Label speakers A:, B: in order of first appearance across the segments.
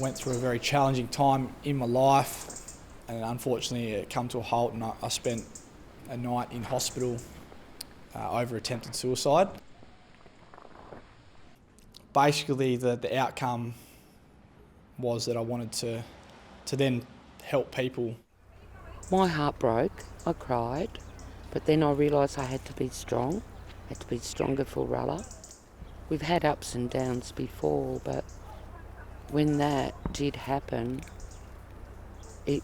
A: went through a very challenging time in my life, and unfortunately it came to a halt, and I spent a night in hospital over attempted suicide. Basically the outcome was that I wanted to then help people.
B: My heart broke, I cried, but then I realised I had to be strong, had to be stronger for Rulla. We've had ups and downs before, but when that did happen, it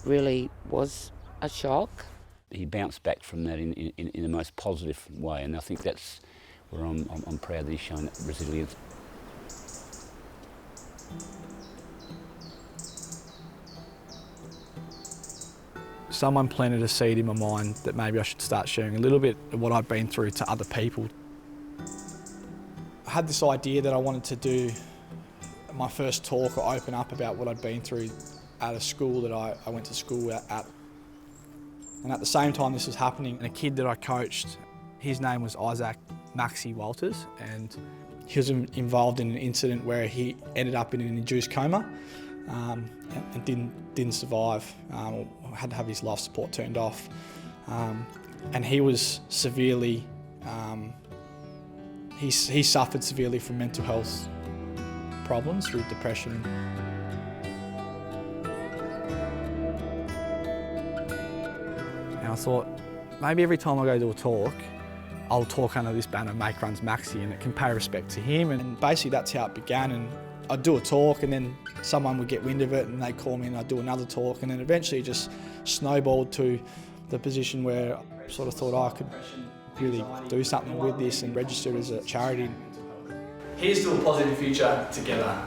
B: really was a shock.
C: He bounced back from that in the most positive way, and I think that's where I'm proud that he's shown that resilience.
A: Someone planted a seed in my mind that maybe I should start sharing a little bit of what I've been through to other people. I had this idea that I wanted to do my first talk or open up about what I'd been through at a school that I went to school at. And at the same time this was happening, and a kid that I coached, his name was Maxi Walters, and he was involved in an incident where he ended up in an induced coma and didn't survive. Had to have his life support turned off, and he was severely, he suffered severely from mental health problems with depression. And I thought, maybe every time I go to a talk, I'll talk under this banner, Make Runs Maxi, and it can pay respect to him. And basically that's how it began. And I'd do a talk, and then someone would get wind of it and they'd call me and I'd do another talk, and then eventually it just snowballed to the position where I sort of thought I could really do something with this and register it as a charity. Here's to a positive future together.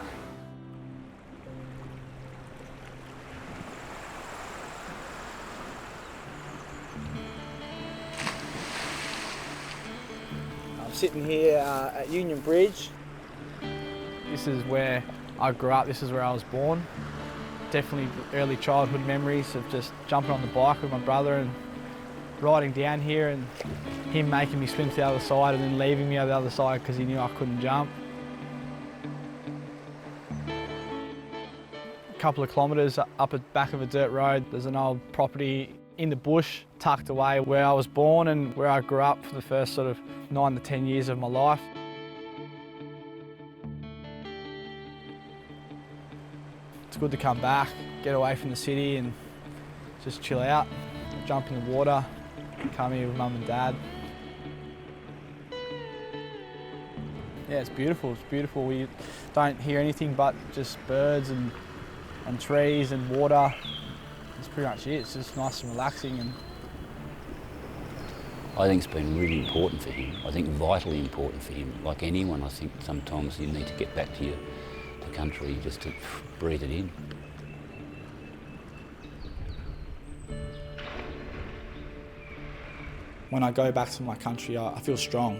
A: I'm sitting here at Union Bridge. This is where I grew up, this is where I was born. Definitely early childhood memories of just jumping on the bike with my brother and riding down here, and him making me swim to the other side and then leaving me on the other side because he knew I couldn't jump. A couple of kilometres up the back of a dirt road, there's an old property in the bush tucked away where I was born and where I grew up for the first sort of 9 to 10 years of my life. It's good to come back, get away from the city and just chill out, jump in the water, come here with mum and dad. Yeah, it's beautiful, it's beautiful. We don't hear anything but just birds and trees and water. That's pretty much it. It's just nice and relaxing. And
C: I think it's been really important for him. I think vitally important for him. Like anyone, I think sometimes you need to get back to your country just to breathe it in.
A: When I go back to my country, I feel strong.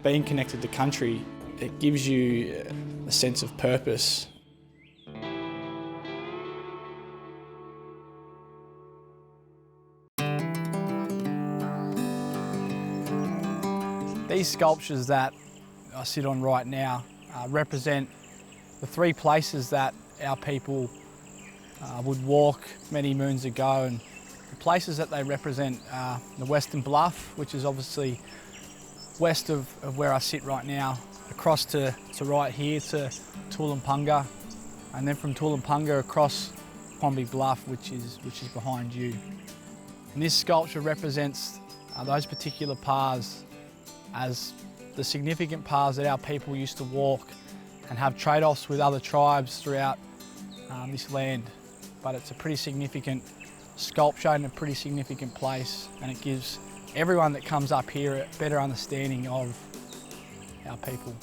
A: Being connected to country, it gives you a sense of purpose. These sculptures that I sit on right now represent the 3 places that our people would walk many moons ago, and the places that they represent are the Western Bluff, which is obviously west of where I sit right now, across to right here to Tulampanga, and then from Tulampanga across Quamby Bluff, which is behind you. And this sculpture represents those particular paths as the significant paths that our people used to walk and have trade-offs with other tribes throughout this land. But it's a pretty significant sculpture and a pretty significant place, and it gives everyone that comes up here a better understanding of our people.